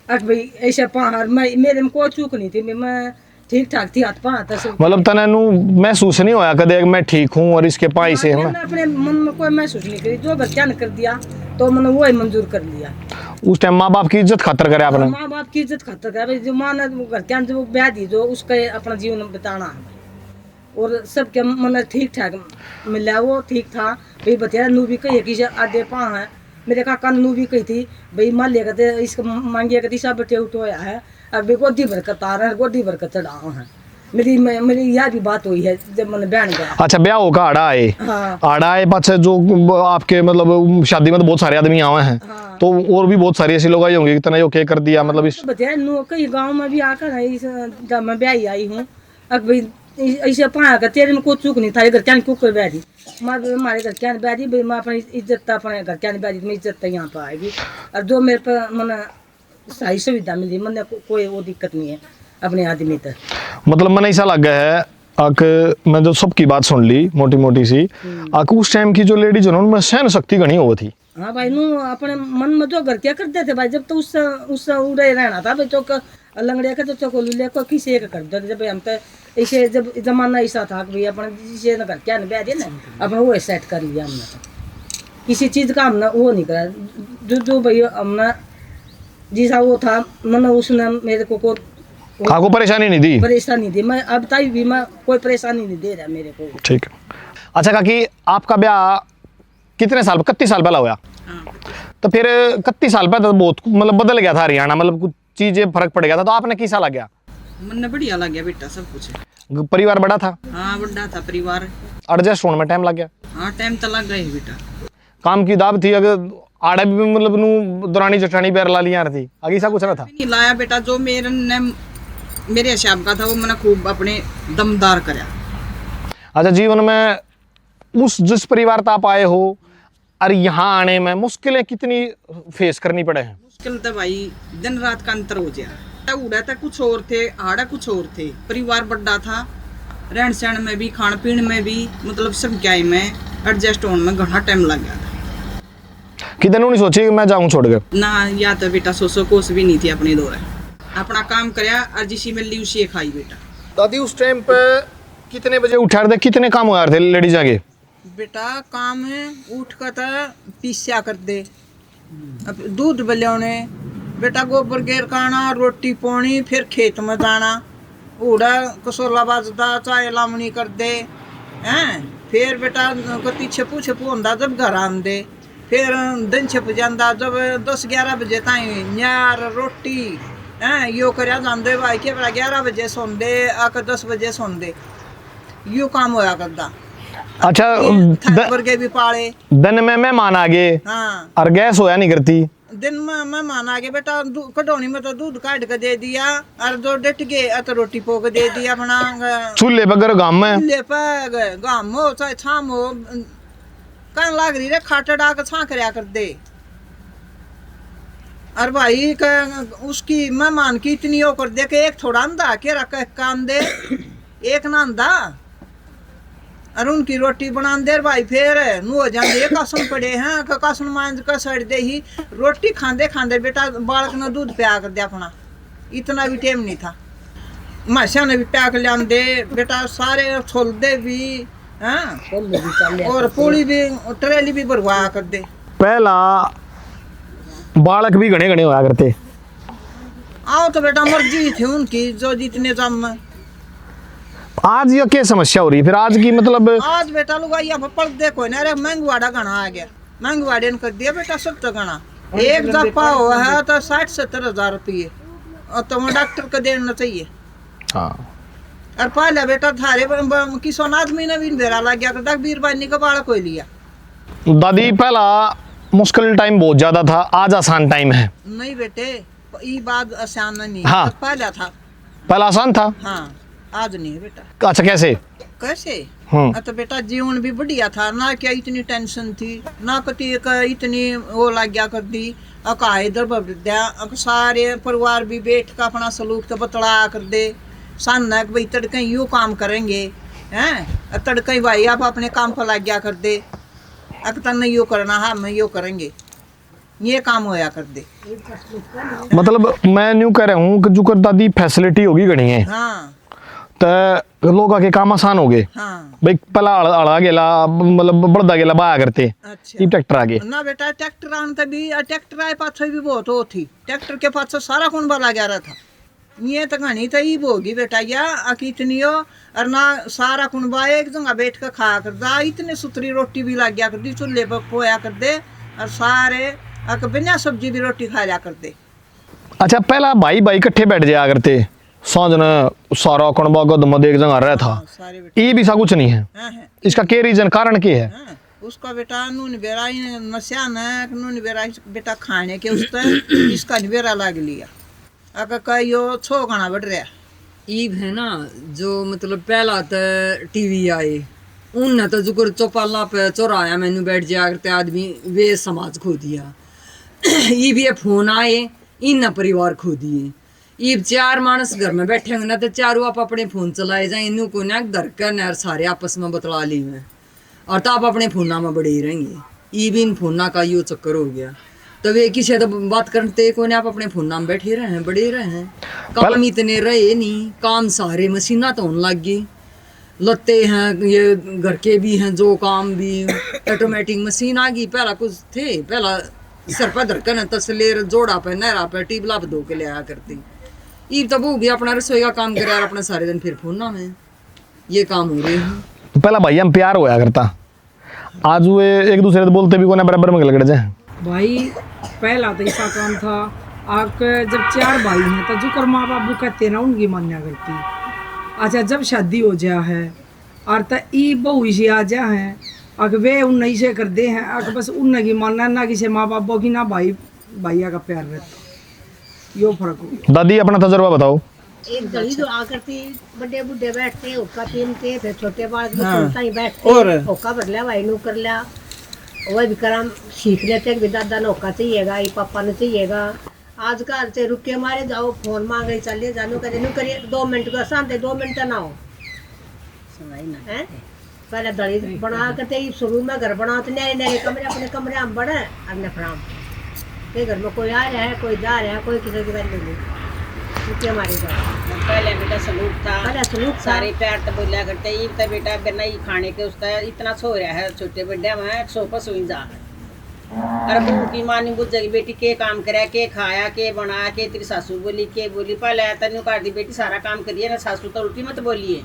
अब भाई ऐसे पाँव मेरे में कोई चूक नहीं थी, मैं ठीक ठाक थी, हाथ पाँव तक। मतलब तने नु महसूस नहीं होया कदे मैं ठीक हूँ और इसके पाई से मैंने अपने मन में कोई महसूस नहीं करी, जो घर क्या कर दिया तो मैंने वही मंजूर कर लिया। उस टाइम माँ बाप की इज्जत खातर करे आपने? माँ बाप की इज्जत खातर करे भाई, जो माँ ने घर क्या जो ब्याह दी जो उसका अपना जीवन बिताना है, और सबके मन ठीक ठाक मिला, वो ठीक था भाई। बतेरा नू भी कही कि आधे पाँव है, मेरे काका नू भी कही थी भाई मान लिया करते इसको मांगिया करती सब बटे उठोया है, अब गोदी भर कर तार है, गोदी भर कर चढ़ाओ है। मेरी यह भी बात हुई है जब मैंने बहन गया। अच्छा ब्याह होगा आड़ा आए? हाँ। आड़ा आए पाछे जो आपके मतलब शादी में तो बहुत सारे आदमी आए हैं, हाँ। तो और भी बहुत सारी ऐसी लोग आई होंगी कितना जो के कर दिया मतलब इस? बतेरा नू कई गाँव में भी आकर है, जब मैं ब्याही आई हूँ अब भाई ऐसे पाया कर तेरे में कोई चूक नहीं थारे घर क्या क्यों कर बैठी मैं हमारे घर क्या बैठी भाई मैं अपनी इज्जत अपने घर क्या बैठी मेरी इज्जत यहाँ पर आएगी और जो मेरे पर मैंने सही सुविधा मिली मैंने कोई वो दिक्कत नहीं है अपने आदमी तक। मतलब मन ऐसा लग गया है आक मैं जो सबकी बात सुन ली मोटी मोटी सी आक उस टाइम की जो लेडीज उन्होंने सहन शक्ति घनी हो थी। हाँ भाई नू अपने मन में जो घर क्या करते थे भाई जब तो उससे उड़े रहना था भाई तो लंगड़िया के तो चको लुले को किसी एक कर दो जब हम तो ऐसे जब जमाना ऐसा था कि भाई अपने जिसे घर क्या नहीं बैठे ना अपने वो सेट कर लिया हमने तो किसी चीज़ का हमने वो नहीं करा जो भाई हमने जैसा वो था मैंने उसने मेरे को आपको परेशानी नहीं दी? परेशानी दी मैं अब तक भी मैं कोई परेशानी नहीं दे रहा मेरे को। ठीक है। अच्छा काकी आपका ब्याह कितने साल 31 साल पहला हुआ? तो फिर 31 साल पहले तो बहुत मतलब बदल गया था हरियाणा मतलब कुछ चीजें फर्क पड़ गया था तो आपने कैसा लग गया? मन बढ़िया लग गया बेटा सब कुछ। परिवार बड़ा था? हाँ बड़ा था परिवार। एडजस्ट होने में टाइम लग गया? हाँ टाइम तो लग गया बेटा। काम की दाब थी अगर आड़ा भी मतलब नू दुरानी चटानी पैर ला लिया थी आगे सा कुछ ना था? नहीं लाया बेटा जो मेरे हिसाब का था वो मैंने खूब अपने दमदार कराया। अच्छा जीवन में उस जिस परिवार तक आप आए हो और यहाँ आने में मुश्किलें कितनी फेस करनी पड़े हैं? मुश्किल तो भाई दिन रात का अंतर हो गया। उड़ा था कुछ और थे आड़ा कुछ और थे परिवार बड़ा था रहन सहन में भी खान पीन में भी मतलब सब क्या में एडजस्ट होने में घना टाइम लग गया था। कितने नहीं सोची कि मैं जाऊँ छोड़ कर ना या तो बेटा सो कोस भी नहीं थी अपने दौरे अपना काम कराया और जिसी मिली उसी खाई बेटा। दादी उस टाइम पे कितने बजे उठा रहे थे कितने काम हो रहे थे लेडीज आगे? बेटा काम है उठ कर तो पीसिया कर दे अब दूध बलियाने बेटा गोबर गेर काना रोटी पानी फिर खेत में जाना उड़ा कसोला बाजदा चाय लामनी कर दे हैं फिर बेटा कति छपू छपू होंदा जब घर आंदे फिर दिन छप जाता जब 10-11 बजे ताई न्यार रोटी हैं यो करया जाते भाई के बड़ा 11 बजे सोंदे आकर 10 बजे सोंदे यो काम होया करदा। अच्छा वर्गे भी पाले दिन में मेहमान आ गए हाँ और गैस होया नहीं करती दिन में मेहमान आ गए बेटा कटौनी में तो दूध काट के दे दिया और जो डट गए तो रोटी पोक दे दिया अपना चूल्हे पर गांव में चूल्हे पे गाम हो चाहे छाम हो कन लाग रही रे खाटा डाक छा करया कर दे और भाई उसकी मेहमान की इतनी हो कर दे कि एक थोड़ा अंधा के रख काम दे एक ना अंधा और उनकी रोटी बना दे भाई फिर नू हो जाते कासन पड़े हैं कासन मांझ का सड़ दे ही रोटी खांदे खांदे बेटा बालक ने दूध पिया कर दे अपना इतना भी टाइम नहीं था माशा ने भी प्या कर लिया दे बेटा सारे छोल दे भी हाँ और पूरी भी ट्रेली भी भरवा कर दे। पहला बालक भी घने घने होया करते आओ तो बेटा मर्जी थी उनकी जो जितने जम आज ये क्या समस्या हो रही है फिर आज की मतलब? आज बेटा लोग यहाँ पर पढ़ देखो ना अरे महंगवाड़ा घना आ गया महंगवाड़े ने कर दिया बेटा सब तो घना एक जपा हुआ है तो 60-70 हजार रुपये और तुम्हें डॉक्टर को देना चाहिए। हाँ और पहले बेटा थारे किसान आदमी ने भी बेरा लग गया तो बीरबानी का बाड़ा कोई लिया। दादी पहला मुश्किल टाइम बहुत ज्यादा था आज आसान टाइम है? नहीं बेटे ये बात आसान नहीं हाँ। पहला था पहला आसान था हाँ आज नहीं है बेटा। अच्छा कैसे? कैसे तो बेटा जीवन भी बढ़िया था ना क्या इतनी टेंशन थी ना कति इतनी वो लग गया कर दी अका इधर बढ़ सारे परिवार भी बैठ कर अपना सलूक तो बतला कर दे सन भाई तड़के यूँ काम करेंगे हैं तड़के भाई आप अपने काम पर लग गया कर दे अकता नहीं यो करना है मैं यो करेंगे ये काम होया कर दे। मतलब मैं न्यू कह रहा हूँ कि जो कर दादी फैसिलिटी होगी घनी है हाँ तो लोग आके काम आसान हो गए हाँ भाई पहला अड़ा गेला मतलब बढ़दा गेला बाया करते अच्छा ये ट्रैक्टर आगे ना बेटा ट्रैक्टर आने भी ट्रैक्टर आए पाछे भी बहुत वो थी ट्रैक्टर के पाछे सारा कौन वाला गया रहा था ये तो घनी तो ही होगी बेटा या इतनी हो और ना सारा कुनबा एक जगह बैठ कर खाया कर दा इतने सुतरी रोटी भी लग गया कर दी चूल्हे पर पोया कर दे और सारे बिना सब्जी भी रोटी खा जा करते। अच्छा पहला भाई भाई इकट्ठे बैठ जाया करते साँझ सारा कुनबा गदम एक जगह रहा था सारे बेटा ये भी सा कुछ नहीं है इसका क्या रीजन कारण क्या है? उसका बेटा नून बेरा नशा न नून बेरा बेटा खाने के उसका इसका बेरा लग लिया अगर कहो छो खाना बढ़ रहा ईब है ना जो मतलब पहला तो टीवी आए उन तो जुकर चौपाला पे चौराया मैनू बैठ जाया करते आदमी वे समाज खो दिया। ईब ये फोन आए इन परिवार खो दिए। ईब 4 मानस घर में बैठे होंगे ना तो चारों आप अपने फोन चलाए जाए इनू को ना घर कर सारे आपस में बतला ली में और तो आप अपने फोना में बड़े ही रहेंगे। ईब इन फोना का यो चक्कर हो गया। तो वे किसी तो बात करते को आप अपने फोना में बैठे रहे हैं बड़े रहे हैं। काम इतने रहे नहीं, काम सारे मशीना तो होने लग गई। लत्ते हैं ये घर के भी हैं जो काम भी ऑटोमेटिक मशीन आ गई। पहला कुछ थे, पहला सर पर धरकन तसलेर जोड़ा पे नहरा पे टीबला पे धो के ले आया करती। ईब तब हो गया अपना रसोई का काम करे अपना सारे दिन फिर फोना में ये काम हो रहे हैं। तो पहला भाई हम प्यार होया करता, आज वे एक दूसरे से बोलते भी कोने बराबर में लड़ जाए। भाई पहला तो ऐसा काम था आग जब 4 भाई हैं तो जुकर माँ बाबू कहते ना उनकी मान्या करती। अच्छा जब शादी हो जा है और तो ई बहू इसे आ जा है अगर वे उन नहीं से कर दे हैं अगर बस उन की मानना ना किसी माँ बापों की ना भाई भैया का प्यार रहता। यो फर्क हो। दादी अपना तजुर्बा बताओ। एक गली जो आकर थी बड़े बुढ़े बैठते हुक्का पीनते फिर छोटे बाल ही बैठते हुक्का भर लिया भाई नू कर लिया वही भी करम सीख लेते कि दादा ने हुक्का चाहिएगा ये पापा ने चाहिएगा। आजकल से रुक के मारे जाओ फोन मांगे चलिए जानो करिए 2 मिनट का शांति 2 मिनट ना हो है। पहले दड़ी बना करते शुरू में घर बनाते नए नए कमरे अपने कमरे हम बड़े अपने फ्राम के घर में कोई आ रहा है कोई जा रहा है कोई किसी की वैल्यू नहीं। हमारे पहले बेटा सलूक था, पहले सलूक था। सारे प्यार तो बोलिया करते। ईब तो बेटा बिना ही खाने के उसका इतना सो रहा है छोटे बड़े में 100 पर सोई जा। अरे बहू की माँ नहीं बुझ जाएगी बेटी के काम करे के खाया के बनाया के तेरी सासू बोली के बोली पहले तेन कर दी बेटी सारा काम करिए ना सासू तो उल्टी मत बोलिए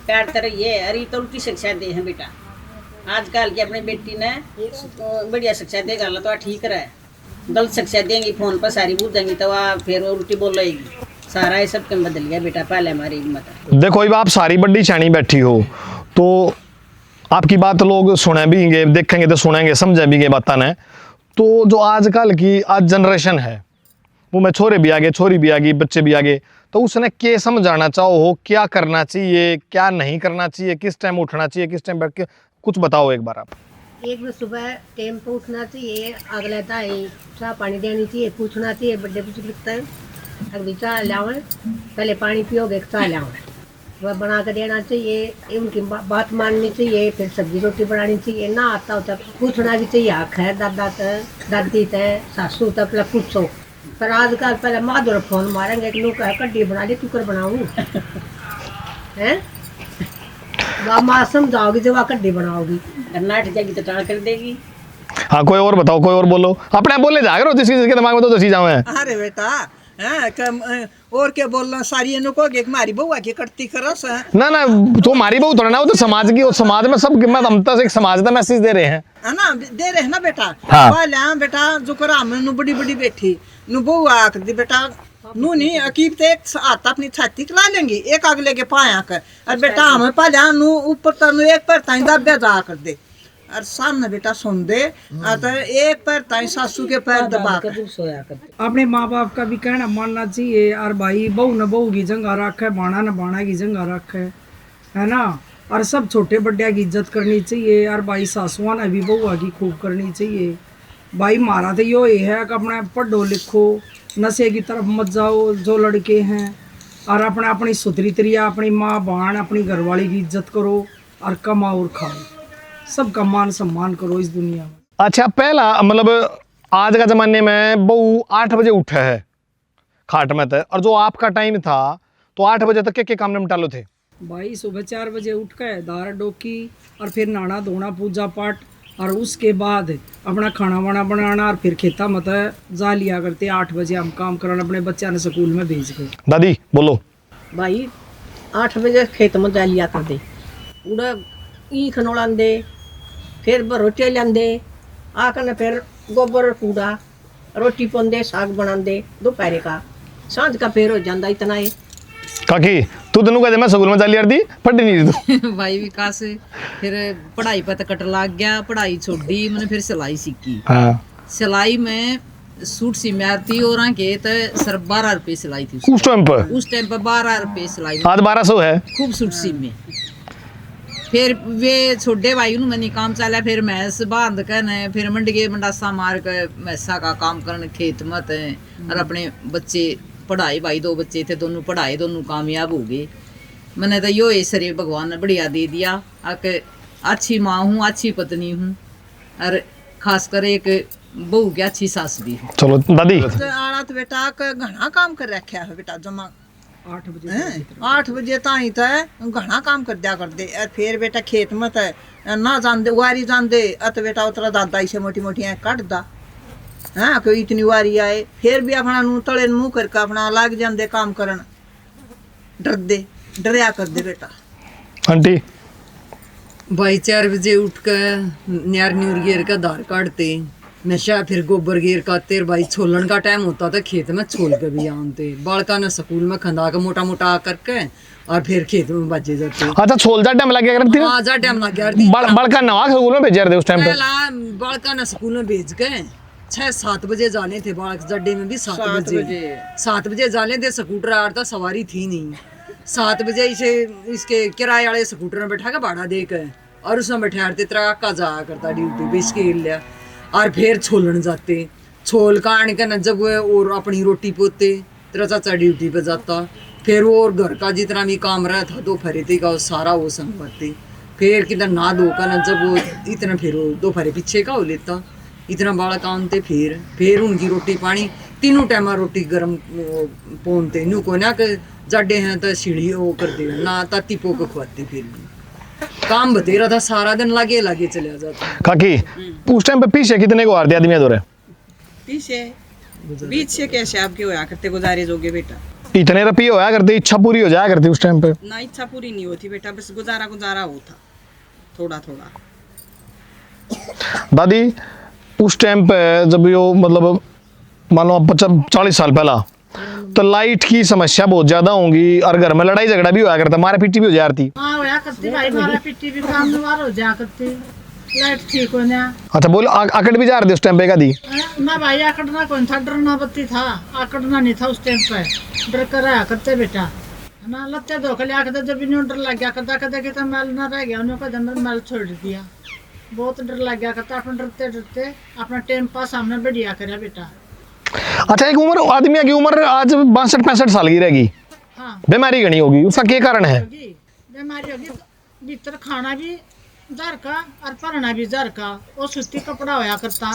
प्यार तो रहिए। अरे तो उल्टी शिक्षा दे हैं बेटा आजकल की अपनी बेटी ने बढ़िया शिक्षा देगा तो ठीक रहे। गलत शिक्षा देंगी फोन पर सारी बुझ जाएंगी तो वह फिर उल्टी बोलेगी। सारा ये सब कम बदल गया बेटा पहले हमारी हिम्मत। देखो अब आप सारी बड़ी छानी बैठी हो तो आपकी बात लोग सुने भी होंगे देखेंगे तो सुनेंगे समझे भी ये बात ने। तो जो आजकल की आज जनरेशन है वो में छोरे भी आ गए छोरी भी आ गई बच्चे भी आ गए तो उसने क्या समझाना चाहो हो क्या करना चाहिए क्या नहीं करना चाहिए किस टाइम उठना चाहिए किस टाइम बैठ के कुछ बताओ एक बार आप। एक बार सुबह टाइम पर उठना चाहिए अगले टाइम चाह पानी देनी चाहिए पूछना चाहिए बड़े बुजुर्ग लिखता है अगली चाह लाओ पहले पानी पियोगे चाह लाओ वह बना कर देना चाहिए। उनकी बात माननी चाहिए फिर सब्जी रोटी बनानी चाहिए ना आता होता पूछना भी चाहिए हक है दादा तक दादी तक सासू तक पूछो। पर आजकल पहले माधुर फोन मारेंगे कि लोग कड्डी बना ली तू कर बनाऊँ है वह माँ समझाओगी जब वह कड्डी बनाओगी नाट जाएगी तो टाल कर देगी। हाँ कोई और बताओ कोई और बोलो अपने आप बोले जाकर जिसके दिमाग में तो चीज आवे। अरे बेटा और क्या बोलना सारी इन्हों को हमारी बउआ की करती करस ना ना तो हमारी बहू थोड़ा ना वो तो समाज की और समाज में सब कीमत हम तो एक समाज का मैसेज दे रहे हैं है ना दे रहे हैं ना बेटा। हाँ। वाले बेटा जो करा नु बड़ी बड़ी बैठी नु बउआ कर दी बेटा नु नहीं अकीब ते एक आता अपनी छाती खिला लेंगी एक अगले के पाया कर और बेटा हमें पाला नु ऊपर तनु एक पर ताई दबे जा कर दे और सामने बेटा सुन दे तो एक पैर ताई सासू के पैर दबा कर सोया करते। अपने माँ बाप का भी कहना मानना चाहिए और भाई बहू न बहू की जगह रखे बाणा न बाणा की जगह रखे है ना। और सब छोटे बड़े की इज्जत करनी चाहिए और भाई सासुआ ने भी बहुआ की खूब करनी चाहिए। भाई मारा तो यो है कि अपने पढ़ो लिखो नशे की तरफ मत जाओ जो लड़के हैं और अपने अपनी सुथरी तरिया अपनी माँ बहन अपनी घरवाली की इज्जत करो और कमाओ और खाओ सबका मान सम्मान करो इस दुनिया में। अच्छा पहला मतलब आज का जमाने में बहू 8 बजे उठे है खाट में थे और जो आपका टाइम था तो 8 बजे तक के काम निपटा लो थे। भाई सुबह 4 बजे उठ कर दार डोकी और फिर नहाना धोना पूजा पाठ और उसके बाद अपना खाना वाना बनाना और फिर खेता मत जा लिया करते 8 बजे हम काम कराना अपने बच्चा ने स्कूल में भेज के। दादी बोलो। भाई 8 बजे खेत में जा लिया कर दे उड़ा ई खनोड़ांदे फिर रोटी लांदे आकर फिर गोबर कूड़ा रोटी पौंदे साग बनांदे दोपहर का सांझ का फिर हो जाता इतना ही। काकी तू तेनू कहते मैं स्कूल में जाली दी पढ़ी नहीं तू भाई विकास फिर पढ़ाई पर कट लग गया पढ़ाई छोड़ी मैंने फिर सिलाई सीखी। हाँ। सिलाई में सूट सी मैं आती और के तो सर 12 रुपए सिलाई थी उस टाइम पर? उस टाइम पर 12 रुपए सिलाई आज 1200 है। खूब सूट सी में फिर वे छोटे भाई नु मैंने काम चला फिर मैस बांध कर न फिर मंडगे मंडासा मार कर मैसा का काम करने खेत मत और अपने बच्चे पढ़ाई भाई 2 बच्चे थे दोनों पढ़ाए दोनों कामयाब हो गए। मैंने तो यो शरीर भगवान ने बढ़िया दे दिया आके अच्छी माँ हूँ अच्छी पत्नी हूँ और खासकर एक बहू की अच्छी सास भी हूँ। चलो दादी आड़ा तो बेटा घना काम कर रखा है बेटा जमा 8 बजे ताई तो घना काम कर दिया कर दे और फिर बेटा खेत में तो ना जाते वारी जाते अत बेटा उतरा दादा इसे मोटी मोटी कट दा हाँ कोई इतनी वारी आए फिर भी अपना नू तले मुँह करके अपना लग जाते काम करन डरया कर दे बेटा। आंटी भाई 4 बजे उठ कर न्यार न्यूर गिर का धार काटते नशा फिर गोबर गिर का तेर भाई छोलन का टाइम होता था खेत में छोल के भी आते बालका ने स्कूल में खंदा के मोटा मोटा करके और फिर खेत में बाजे जाते। अच्छा छोलता टाइम लग गया करती हाँ जा टाइम लग गया बड़का नवा स्कूल में भेज रहे थे उस टाइम पे? पहला बालका ने स्कूल में भेज के 6-7 बजे जाने थे बालक जड्डे में भी 7 बजे जाने थे स्कूटर आड़ता सवारी थी नहीं 7 बजे इसे इसके किराए वाले स्कूटर में बैठा के भाड़ा दे के और उसमें बैठाते तेरा का जाया करता ड्यूटी पे इसके लिया और फिर छोलन जाते छोल का आने का न जब वो और अपनी रोटी पोते तेरा चाचा ड्यूटी पे जाता फिर वो और घर का जितना भी काम रहा था दोपहर का सारा वो संभालते फिर किधर ना दो का न जब वो इतना फिर वो दोपहर पीछे का हो लेता इतना बड़ा काम थे फिर उनकी रोटी पानी तीनों टाइम रोटी गर्म पौनते न्यू को ना जाडे हैं तो सीढ़ी वो कर दे ना ताती पो को खुआते फिर भी काम बतेरा था सारा दिन लागे लागे चले जाता। काकी उस टाइम पे पीछे कितने को आरती आदमी दो पीछे बीच से कैसे आपके होया करते गुजारे जोगे बेटा? इतने रुपये होया करते इच्छा पूरी हो जाया करती उस टाइम पे? ना इच्छा पूरी नहीं होती बेटा बस गुजारा होता थोड़ा थोड़ा। दादी उस टाइम पे जब यो मतलब मान लो 40 साल पहला तो लाइट की समस्या बहुत ज्यादा होंगी और घर में लड़ाई झगड़ा भी होया करता मारा पीटी भी हो जाती। हाँ होया करती भाई मारा पिट्टी भी काम नवार हो जा करती लाइट ठीक हो ना। अच्छा बोलो आकड़ भी जा रहे थे उस टाइम पे? कदी ना भाई आकड़ना कौन था डरना बत्ती था आकड़ना नहीं था उस टाइम पे डर कर आया करते बेटा ना लत्ते धोखे लिया करते जब इन्हों डर लग गया करता कहते कि मैल ना रह गया उन्होंने अंदर मैल छोड़ दिया बहुत डर लग गया करता अपना डरते अपना टाइम पास सामने बढ़िया करे बेटा। अच्छा एक उम्र आदमी की उम्र आज 62-65 साल की रहेगी हाँ बीमारी घनी होगी उसका क्या कारण है? बीमारी होगी भीतर खाना भी जर का और पढ़ना भी जर का वो सूती कपड़ा होया करता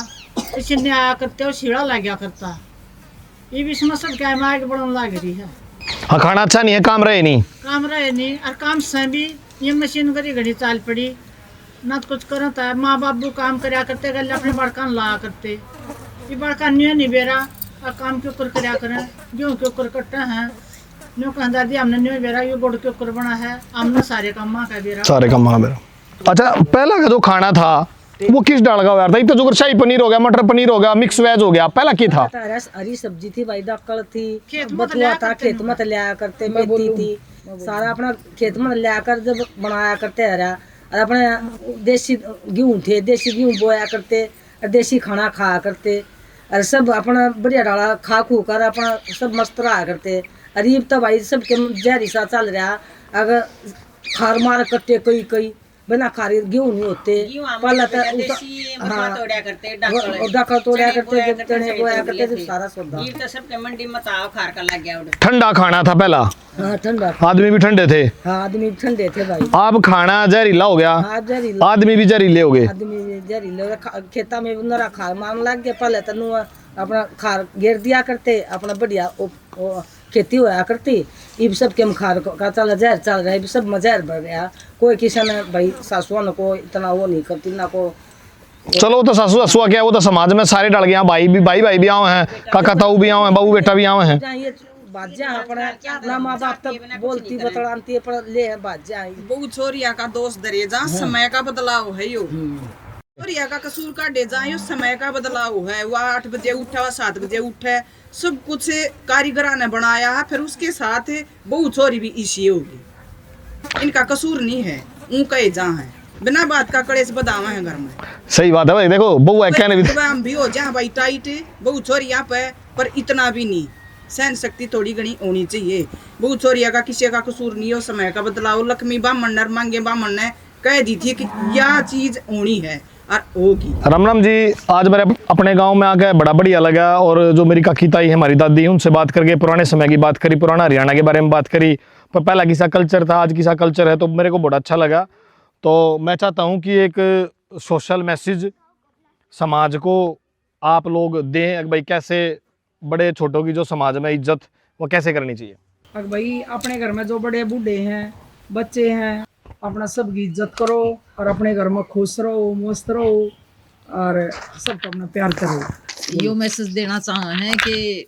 इसी आया करते वो शीड़ा लग गया करता ये भी समस्या क्या है आगे बढ़ने लग रही है। हाँ खाना अच्छा नहीं है काम रहे नहीं और काम से भी ये मशीन करी घड़ी चाल पड़ी ना तो कुछ करता है माँ बाप भी काम कराया करते गल अपने बड़का लाया करते ये बड़का नहीं बेरा और काम के ऊपर कराया करें गेहूँ के ऊपर कट्टे हैं न्यू कह दादी हमने न्यू बेरा ये गुड़ के ऊपर बना है हमने सारे काम का बेरा सारे काम बेरा। अच्छा पहला का जो खाना था वो किस डाल का हुआ था? तो जो शाही पनीर हो गया मटर पनीर हो गया मिक्स वेज हो गया पहला क्या था? हरी सब्जी थी भाई दक्कड़ थी खेत बथुआ था खेत में लिया करते मेथी थी सारा अपना खेत में लिया कर जब बनाया करते हरा और अपने देसी गेहूँ थे देसी गेहूँ बोया करते और देसी खाना खाया करते और सब अपना बढ़िया डाला खा खू कर अपना सब मस्त रहा करते। अरीब तो भाई सबके जहरी सा चल रहा अगर खार मार करते कई बिना खारी गेहूँ नहीं होते पहले डका तोड़ा करते सारा सौदा सबके मंडी में ताव खार का लग गया ठंडा खाना था पहला। हाँ ठंडा आदमी भी ठंडे थे। हाँ आदमी भी ठंडे थे भाई। अब खाना जहरीला हो गया हाँ जहरीला आदमी भी जहरीले हो गए। आदमी भी जहरीले खेता में नरा खार मान लग गया पहले तो अपना खार घेर दिया करते अपना बढ़िया खेती होया करती ये सब के खार का चल जहर चल रहा है सब में जहर बढ़ गया कोई किसी ने भाई सासुआ न को इतना वो नहीं करती ना को। चलो तो सासू ससुआ क्या वो तो समाज में सारे डल गए भाई भी आए हैं काका ताऊ भी आए हैं बहू बेटा भी आए हैं ये बाजा अपना ना माँ बाप तक बोलती बतलाती पर ले बाजा बहुत छोरिया का दोष दरे जा समय का बदलाव है यो छोरिया का कसूर का डे जा यो समय का बदलाव है। वो 8 बजे उठा 7 बजे उठे सब कुछ कारीगरा ने बनाया है फिर उसके साथ बहुत छोरी भी इसी होगी इनका कसूर नहीं है ऊँ कहे जा है बिना बात का कलेश बदावा है घर में। सही बात है भाई, देखो बहू क्या नहीं तो हम भी हो जाए भाई टाइट, बहू छोरिया पे, पर इतना भी नहीं, सहन शक्ति थोड़ी घनी होनी चाहिए। बहू छोरिया का किसी का कसूर नहीं हो, समय का बदलाव। लक्ष्मी बामन नर मांगे बामन ने कह दी थी कि यह चीज होनी है और होगी। राम राम जी, आज मेरे अपने गांव में आके बड़ा बढ़िया लगा, और जो मेरी काकी ताई है, हमारी दादी, उनसे बात करके पुराने समय की बात करी, पुराना हरियाणा के बारे में बात करी। पर पहला किसा कल्चर था, आज किसा कल्चर है, तो मेरे को बड़ा अच्छा लगा। तो मैं चाहता हूँ कि एक सोशल मैसेज समाज को आप लोग दें, भाई कैसे बड़े छोटों की जो समाज में इज्जत वो कैसे करनी चाहिए। अब भाई अपने घर में जो बड़े बूढ़े हैं, बच्चे हैं, अपना सबकी इज्जत करो और अपने घर में खुश रहो, मस्त रहो और सबको अपना प्यार करो। यो मैसेज देना चाहे हैं कि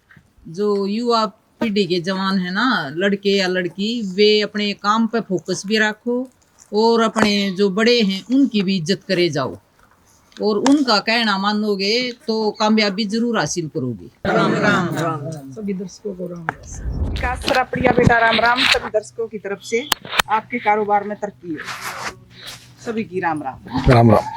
जो युवा पीढ़ी के जवान है ना, लड़के या लड़की, वे अपने काम पे फोकस भी रखो और अपने जो बड़े हैं उनकी भी इज्जत करे जाओ, और उनका कहना मानोगे तो कामयाबी जरूर हासिल करोगे। राम राम राम। सभी दर्शकों को राम राम। विकास सरापड़िया बेटा राम राम। सभी दर्शकों की तरफ से आपके कारोबार में तरक्की हो, सभी की राम राम। राम राम।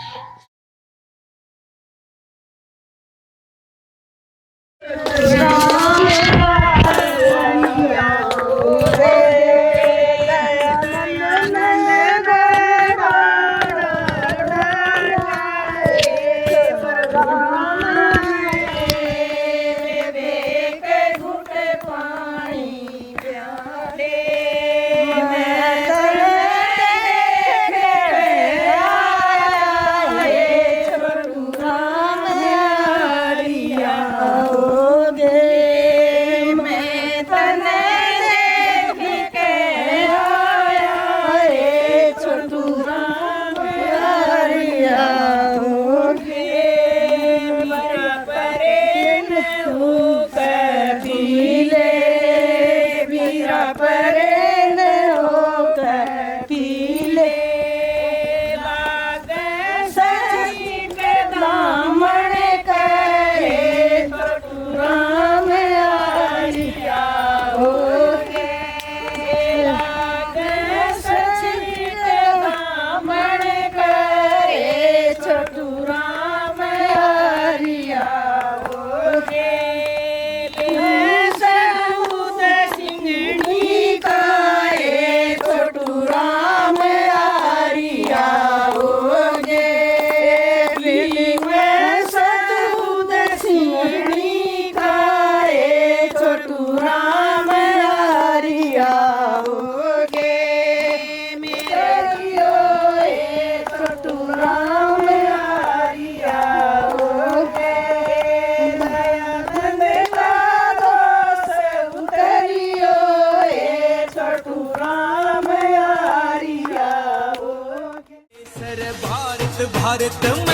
भारत